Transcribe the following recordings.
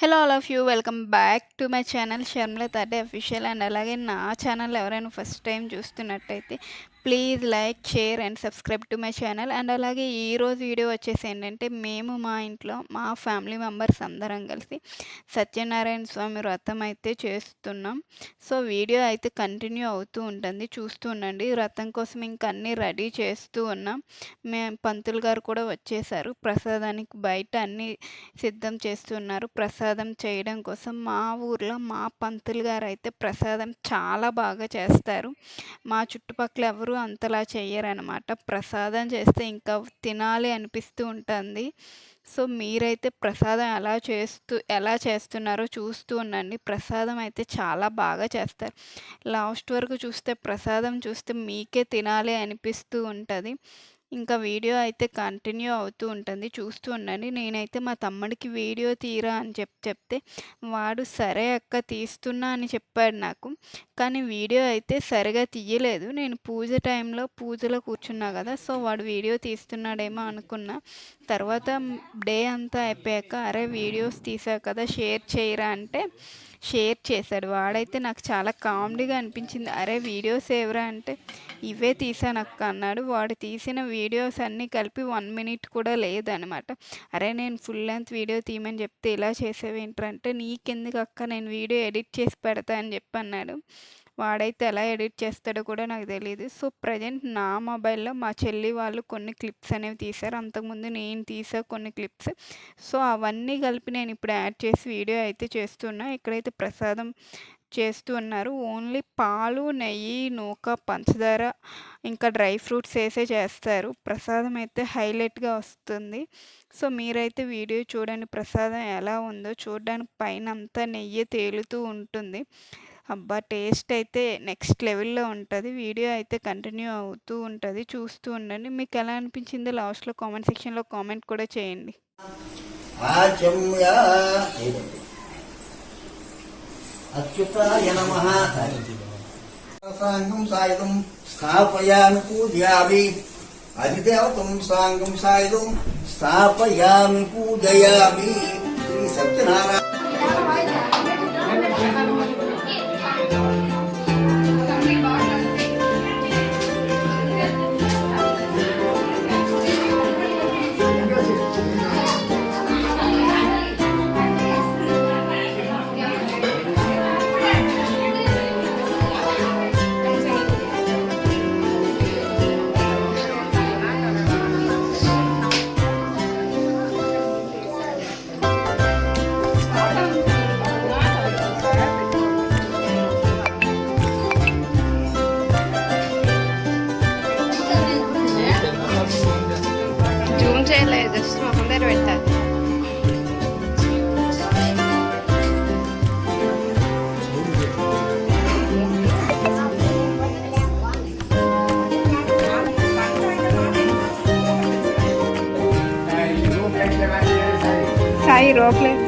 Hello all of you welcome back to my channel Sharmila Thursday official. And అలాగే నా channel ఎవరైనా first time చూస్తున్నట్టయితే please like, share and subscribe to my channel. And అలాగే ఈరోజు video వచ్చేసి ఏంటంటే, మేము మా ఇంట్లో మా ఫ్యామిలీ మెంబర్స్ అందరం కలిసి సత్యనారాయణ స్వామి వ్రతం అయితే చేస్తున్నాం. సో వీడియో అయితే కంటిన్యూ అవుతూ ఉంటుంది, చూస్తూ ఉండండి. వ్రతం కోసం ఇంక అన్నీ రెడీ చేస్తూ ఉన్నాం. పంతులు గారు కూడా వచ్చేసారు. ప్రసాదానికి బయట అన్నీ సిద్ధం చేస్తున్నారు. ప్రసాదం చేయడం కోసం మా ఊర్లో మా పంతులు గారు అయితే ప్రసాదం చాలా బాగా చేస్తారు. మా చుట్టుపక్కల ఎవరు అంతలా చెయ్యరనమాట. ప్రసాదం చేస్తే ఇంకా తినాలి అనిపిస్తూ ఉంటుంది. సో మీరైతే ప్రసాదం ఎలా చేస్తున్నారో చూస్తూ ఉండండి. ప్రసాదం అయితే చాలా బాగా చేస్తారు. లాస్ట్ వరకు చూస్తే ప్రసాదం చూస్తే మీకే తినాలి అనిపిస్తూ ఉంటుంది. ఇంకా వీడియో అయితే కంటిన్యూ అవుతూ ఉంటుంది, చూస్తూ ఉండండి. నేనైతే మా తమ్ముడికి వీడియో తీరా అని చెప్తే వాడు సరే అక్క తీస్తున్నా అని చెప్పాడు నాకు. కానీ వీడియో అయితే సరిగా తీయలేదు. నేను పూజ టైంలో పూజలో కూర్చున్నా కదా, సో వాడు వీడియో తీస్తున్నాడేమో అనుకున్నా. తర్వాత డే అంతా అయిపోయాక అరే వీడియోస్ తీసావు కదా షేర్ చేయరా అంటే షేర్ చేశాడు. వాడైతే నాకు చాలా కామెడీగా అనిపించింది. అరే వీడియోస్ ఏవరా అంటే ఇవే తీసాను అక్క అన్నాడు. వాడు తీసిన వీడియోస్ అన్నీ కలిపి 1 మినిట్ కూడా లేదనమాట. అరే నేను ఫుల్ లెంత్ వీడియో తీయమని చెప్తే ఇలా చేసేవేంటంటే, నీకెందుకు అక్క నేను వీడియో ఎడిట్ చేసి పెడతా అని చెప్పి అన్నాడు. వాడైతే ఎలా ఎడిట్ చేస్తాడో కూడా నాకు తెలీదు. సో ప్రజెంట్ నా మొబైల్లో మా చెల్లి వాళ్ళు కొన్ని క్లిప్స్ అనేవి తీశారు. అంతకుముందు నేను తీసా కొన్ని క్లిప్స్. సో అవన్నీ కలిపి నేను ఇప్పుడు యాడ్ చేసి వీడియో అయితే చేస్తున్నా. ఇక్కడైతే ప్రసాదం చేస్తూ ఉన్నారు. ఓన్లీ పాలు, నెయ్యి, నూక, పంచదార ఇంకా డ్రై ఫ్రూట్స్ వేసే చేస్తారు. ప్రసాదం అయితే హైలైట్గా వస్తుంది. సో మీరైతే వీడియో చూడండి, ప్రసాదం ఎలా ఉందో చూడడానికి పైన అంతా నెయ్యి తేలుతూ ఉంటుంది. అబ్బా టేస్ట్ అయితే నెక్స్ట్ లెవెల్లో ఉంటుంది. వీడియో అయితే కంటిన్యూ అవుతూ ఉంటుంది, చూస్తూ ఉండండి. మీకు ఎలా అనిపించిందో లాస్ట్లో కామెంట్ సెక్షన్లో కామెంట్ కూడా చేయండి. అచ్యుతాయ నమః. సాంగం సాయుధం స్థాపయామి పూజయామి. అధిదేవతం సాంగం సాయుధం స్థాపయామి పూజయామి. శ్రీ సత్యనారాయణ. జూమ్ చేయలేదు, జస్ట్ మొహం దగ్గర పెట్టాలి. సాయి రోప్లేదు.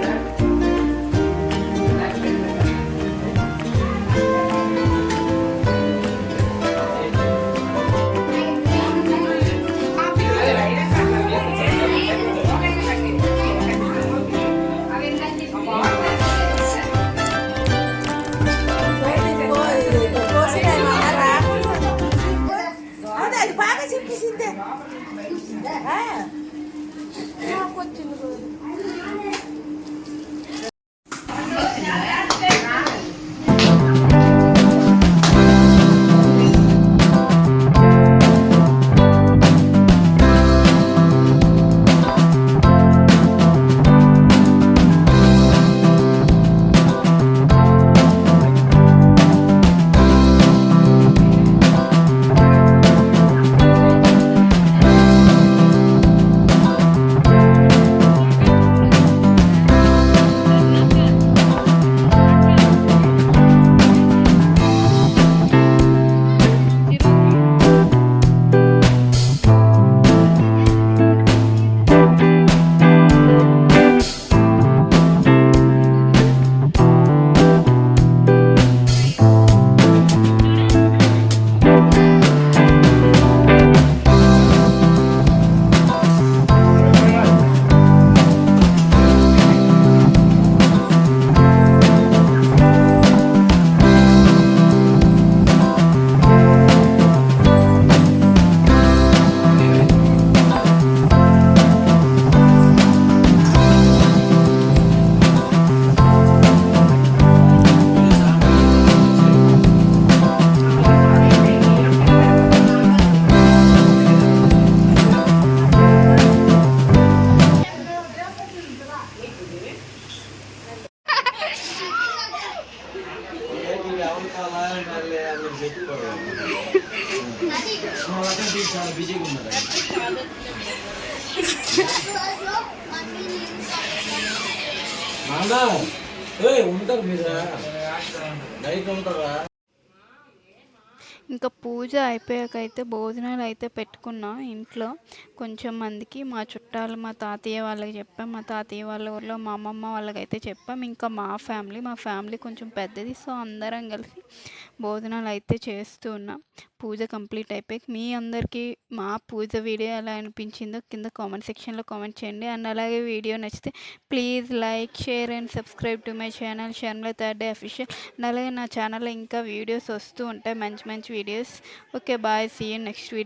చాలా బిజీగా ఉన్నారు. నానా ఉంటారు మీరు నైట్ ఉంటారా? ఇంకా పూజ అయిపోయాకైతే భోజనాలైతే పెట్టుకున్నాం ఇంట్లో. కొంచెం మందికి మా చుట్టాలు, మా తాతయ్య వాళ్ళకి చెప్పాం. మా తాతయ్య వాళ్ళ ఊర్లో మా అమ్మమ్మ వాళ్ళకైతే చెప్పాం. ఇంకా మా ఫ్యామిలీ కొంచెం పెద్దది. సో, అందరం కలిసి భోజనాలైతే చేస్తూ ఉన్నాం. పూజ కంప్లీట్ అయిపోయాక మీ అందరికీ మా పూజ వీడియో ఎలా అనిపించిందో కింద కామెంట్ సెక్షన్‌లో కామెంట్ చేయండి. అండ్ అలాగే వీడియో నచ్చితే please like, share and subscribe to my channel Sharmila third official. And అలాగే నా ఛానల్‌లో ఇంకా వీడియోస్ వస్తూ ఉంటాయి. మంచి మంచి videos. Okay. Bye. See you next video.